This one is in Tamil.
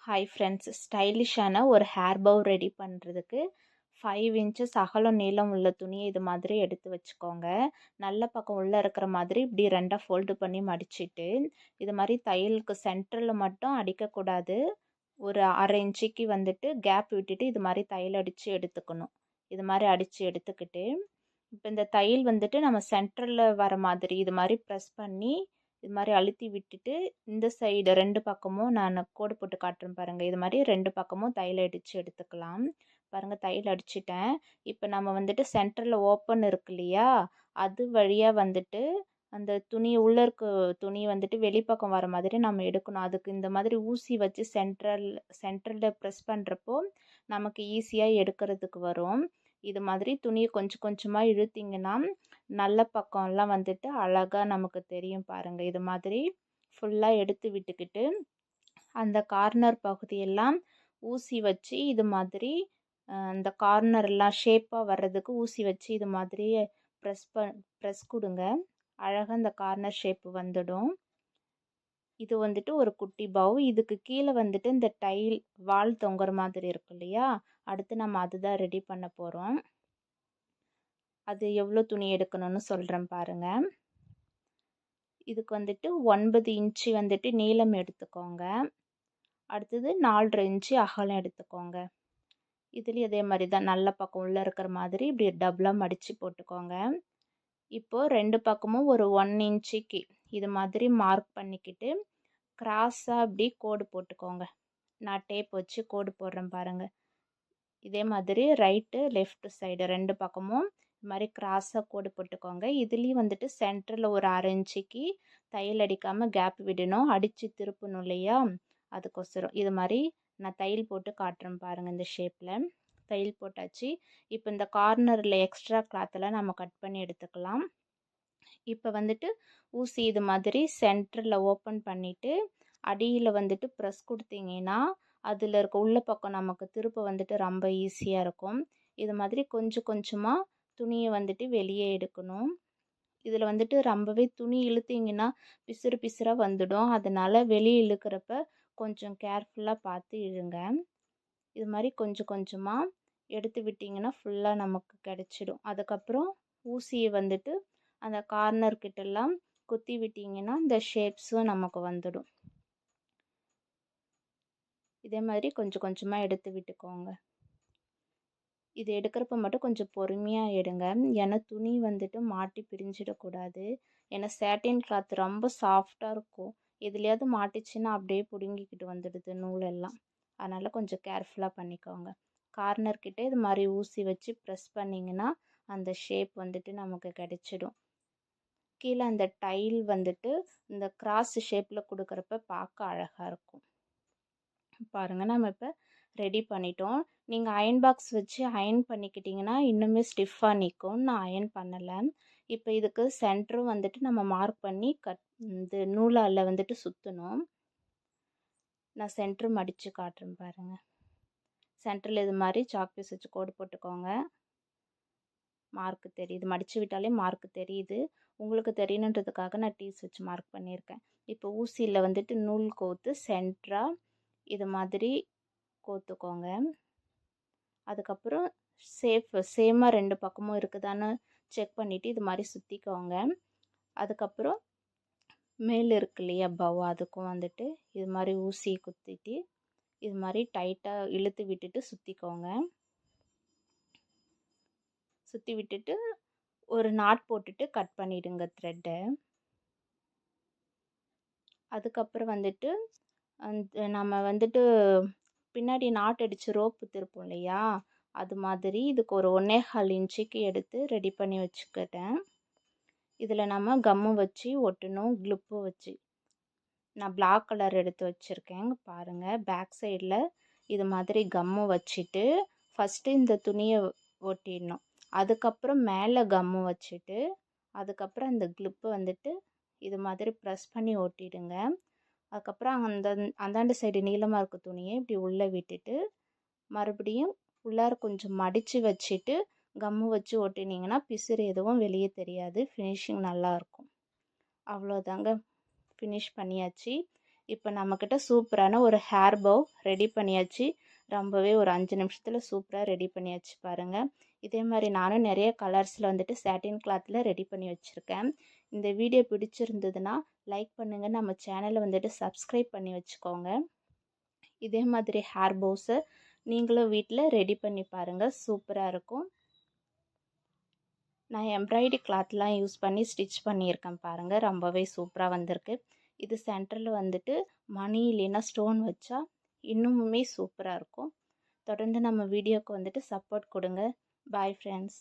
ஹாய் ஃப்ரெண்ட்ஸ், ஸ்டைலிஷான ஒரு ஹேர் பவ் ரெடி பண்ணுறதுக்கு 5 இன்ச்சஸ் அகலம் நீளம் உள்ள துணியை இது மாதிரி எடுத்து வச்சுக்கோங்க. நல்ல பக்கம் உள்ளே இருக்கிற மாதிரி இப்படி ரெண்டாக ஃபோல்டு பண்ணி மடிச்சிட்டு இது மாதிரி தையலுக்கு சென்டரில் மட்டும் அடிக்கக்கூடாது. ஒரு 1/2 இன்ச்சுக்கு வந்துட்டு கேப் விட்டுட்டு இது மாதிரி தையல் அடித்து எடுத்துக்கணும். இது மாதிரி அடித்து எடுத்துக்கிட்டு இப்போ இந்த தையல் வந்துட்டு நம்ம சென்டரில் வர மாதிரி இது மாதிரி ப்ரெஸ் பண்ணி இது மாதிரி அழுத்தி விட்டுட்டு இந்த சைடு 2 பக்கமும் நான் கோடு போட்டு காட்டுறேன் பாருங்கள். இது மாதிரி 2 பக்கமும் தையல் அடித்து எடுத்துக்கலாம். பாருங்கள், தையல் அடிச்சிட்டேன். இப்போ நம்ம வந்துட்டு சென்டரில் ஓப்பன் இருக்கு இல்லையா, அது வழியாக வந்துட்டு அந்த துணி உள்ளே இருக்க துணி வந்துட்டு வெளிப்பக்கம் வர மாதிரி நம்ம எடுக்கணும். அதுக்கு இந்த மாதிரி ஊசி வச்சு சென்டரில் ப்ரெஸ் பண்ணுறப்போ நமக்கு ஈஸியாக எடுக்கிறதுக்கு வரும். இது மாதிரி துணியை கொஞ்சம் கொஞ்சமாக இழுத்திங்கன்னா நல்ல பக்கம்லாம் வந்துட்டு அழகாக நமக்கு தெரியும் பாருங்கள். இது மாதிரி ஃபுல்லாக எடுத்து விட்டுக்கிட்டு அந்த கார்னர் பகுதியெல்லாம் ஊசி வச்சு இது மாதிரி அந்த கார்னர்லாம் ஷேப்பாக வர்றதுக்கு ஊசி வச்சு இது மாதிரி ப்ரெஸ் கொடுங்க. அழகாக அந்த கார்னர் ஷேப்பு வந்துடும். இது வந்துட்டு ஒரு குட்டி பவ். இதுக்கு கீழே வந்துட்டு இந்த டைல் வால் தொங்குற மாதிரி இருக்கு இல்லையா, அடுத்து நம்ம அதுதான் ரெடி பண்ண போகிறோம். அது எவ்வளோ துணி எடுக்கணும்னு சொல்கிறேன் பாருங்கள். இதுக்கு வந்துட்டு 9 இன்ச்சு வந்துட்டு நீளம் எடுத்துக்கோங்க. அடுத்தது 4.5 இன்ச்சு அகலம் எடுத்துக்கோங்க. இதுலேயும் அதே மாதிரி தான் நல்ல பக்கம் உள்ளே இருக்கிற மாதிரி இப்படி டபுளாக மடித்து போட்டுக்கோங்க. இப்போது 2 பக்கமும் ஒரு 1 இன்ச்சுக்கு இது மாதிரி மார்க் பண்ணிக்கிட்டு கிராஸாக அப்படி கோடு போட்டுக்கோங்க. நான் டேப் வச்சு கோடு போடுறேன் பாருங்கள். இதே மாதிரி ரைட்டு லெஃப்ட் சைடு 2 பக்கமும் இது மாதிரி கிராஸாக கோடு போட்டுக்கோங்க. இதுலேயும் வந்துட்டு சென்டரில் ஒரு 1/2 இன்ச்சுக்கு தையல் அடிக்காமல் கேப் விடணும், அடித்து திருப்பணும் இல்லையா, அதுக்கோசரம் இது மாதிரி நான் தையல் போட்டு காட்டுறேன் பாருங்கள். இந்த ஷேப்பில் தையல் போட்டாச்சு. இப்போ இந்த கார்னரில் எக்ஸ்ட்ரா கிளாத்தெல்லாம் நம்ம கட் பண்ணி எடுத்துக்கலாம். இப்போ வந்துட்டு ஊசி இது மாதிரி சென்டரில் ஓப்பன் பண்ணிவிட்டு அடியில் வந்துட்டு ப்ரெஸ் கொடுத்தீங்கன்னா அதில் இருக்க உள்ள பக்கம் நமக்கு திருப்ப வந்துட்டு ரொம்ப ஈஸியாக இருக்கும். இது மாதிரி கொஞ்சம் கொஞ்சமாக துணியை வந்துட்டு வெளியே எடுக்கணும். இதில் வந்துட்டு ரொம்பவே துணி இழுத்திங்கன்னா பிசுறு பிசுறாக வந்துடும். அதனால் வெளியே இழுக்கிறப்ப கொஞ்சம் கேர்ஃபுல்லாக பார்த்து இழுங்க. இது மாதிரி கொஞ்சம் கொஞ்சமாக எடுத்து விட்டிங்கன்னா ஃபுல்லாக நமக்கு கிடச்சிடும். அதுக்கப்புறம் ஊசியை வந்துட்டு அந்த கார்னர் கிட்டெல்லாம் குத்தி விட்டிங்கன்னா இந்த ஷேப்ஸும் நமக்கு வந்துடும். இதே மாதிரி கொஞ்சம் கொஞ்சமாக எடுத்து விட்டுக்கோங்க. இது எடுக்கிறப்ப மட்டும் கொஞ்சம் பொறுமையாக எடுங்க, ஏன்னா துணி வந்துட்டு மாட்டி பிரிஞ்சிடக்கூடாது. ஏன்னா சேட்டின் கிளாத் ரொம்ப சாஃப்டாக இருக்கும். எதுலையாவது மாட்டிச்சுன்னா அப்படியே பிடுங்கிக்கிட்டு வந்துடுது நூலெல்லாம். அதனால் கொஞ்சம் கேர்ஃபுல்லாக பண்ணிக்கோங்க. கார்னர் கிட்டே இது மாதிரி ஊசி வச்சு ப்ரெஸ் பண்ணிங்கன்னா அந்த ஷேப் வந்துட்டு நமக்கு கிடைச்சிடும். கீழே அந்த டைல் வந்துட்டு இந்த கிராஸ் ஷேப்பில் கொடுக்குறப்ப பார்க்க அழகாக இருக்கும். பாருங்கள், நம்ம இப்போ ரெடி பண்ணிட்டோம். நீங்கள் அயன் பாக்ஸ் வச்சு அயன் பண்ணிக்கிட்டிங்கன்னா இன்னுமே ஸ்டிஃபாக நிற்கும். நான் அயன் பண்ணலை. இப்போ இதுக்கு சென்டரும் வந்துட்டு நம்ம மார்க் பண்ணி இது நூலால் வந்துட்டு சுற்றணும். நான் சென்டர் மடித்து காட்டுறேன் பாருங்கள். சென்டரில் இது மாதிரி சாக் பீஸ் வச்சு கோடு போட்டுக்கோங்க. மார்க்கு தெரியுது, மடித்து விட்டாலே மார்க்கு தெரியுது. உங்களுக்கு தெரியணுன்றதுக்காக நான் டீஸ் வச்சு மார்க் பண்ணியிருக்கேன். இப்போ ஊசியில் வந்துட்டு நூல் கோர்த்து சென்டராக இது மாதிரி கோர்த்துக்கோங்க. அதுக்கப்புறம் சேமாக 2 பக்கமும் இருக்குதான்னு செக் பண்ணிவிட்டு இது மாதிரி சுற்றிக்கோங்க. அதுக்கப்புறம் மேலே இருக்கு இல்லையா பவ், அதுக்கும் வந்துட்டு இது மாதிரி ஊசி குத்திட்டு இது மாதிரி டைட்டாக இழுத்து விட்டுட்டு சுற்றிக்கோங்க. சுற்றி விட்டுட்டு ஒரு நாட் போட்டுட்டு கட் பண்ணிவிடுங்க த்ரெட்டை. அதுக்கப்புறம் வந்துட்டு நம்ம வந்துட்டு பின்னாடி நாட் அடித்து ரோப்பு திருப்போம் இல்லையா, அது மாதிரி இதுக்கு ஒரு 1.25 இன்ச்சுக்கு எடுத்து ரெடி பண்ணி வச்சுக்கிட்டேன். இதில் நம்ம கம்மு வச்சு ஒட்டணும், க்ளிப்பு வச்சு. நான் பிளாக் கலர் எடுத்து வச்சுருக்கேன் பாருங்கள். பேக் சைடில் இது மாதிரி கம்மு வச்சுட்டு ஃபஸ்ட்டு இந்த துணியை ஒட்டிடணும். அதுக்கப்புறம் மேலே கம்மு வச்சுட்டு அதுக்கப்புறம் அந்த க்ளிப்பு வந்துட்டு இது மாதிரி ப்ரெஸ் பண்ணி ஒட்டிடுங்க. அதுக்கப்புறம் அந்தாண்டு சைடு நீளமாக இருக்க துணியை இப்படி உள்ளே விட்டுட்டு மறுபடியும் உள்ளார கொஞ்சம் மடித்து வச்சுட்டு கம்மு வச்சு ஒட்டினீங்கன்னா பிசுறு எதுவும் வெளியே தெரியாது. ஃபினிஷிங் நல்லாயிருக்கும். அவ்வளோதாங்க, ஃபினிஷ் பண்ணியாச்சு. இப்போ நம்மக்கிட்ட சூப்பரான ஒரு ஹேர் போ ரெடி பண்ணியாச்சு. ரொம்பவே ஒரு 5 நிமிஷத்தில் சூப்பராக ரெடி பண்ணியாச்சு பாருங்கள். இதே மாதிரி நானும் நிறைய கலர்ஸில் வந்துட்டு சாட்டின் கிளாத்தில் ரெடி பண்ணி வச்சுருக்கேன். இந்த வீடியோ பிடிச்சிருந்ததுன்னா லைக் பண்ணுங்கள், நம்ம சேனலை வந்துட்டு சப்ஸ்கிரைப் பண்ணி வச்சுக்கோங்க. இதே மாதிரி ஹேர் போஸை நீங்களும் வீட்டில் ரெடி பண்ணி பாருங்கள், சூப்பராக இருக்கும். நான் எம்ப்ராய்டரி கிளாத்லாம் யூஸ் பண்ணி ஸ்டிச் பண்ணியிருக்கேன் பாருங்கள், ரொம்பவே சூப்பராக வந்திருக்கு. இது சென்டரில் வந்துட்டு மணி இல்லைன்னா ஸ்டோன் வச்சா இன்னுமுமே சூப்பராக இருக்கும். தொடர்ந்து நம்ம வீடியோவுக்கு வந்துட்டு சப்போர்ட் கொடுங்க. Bye friends.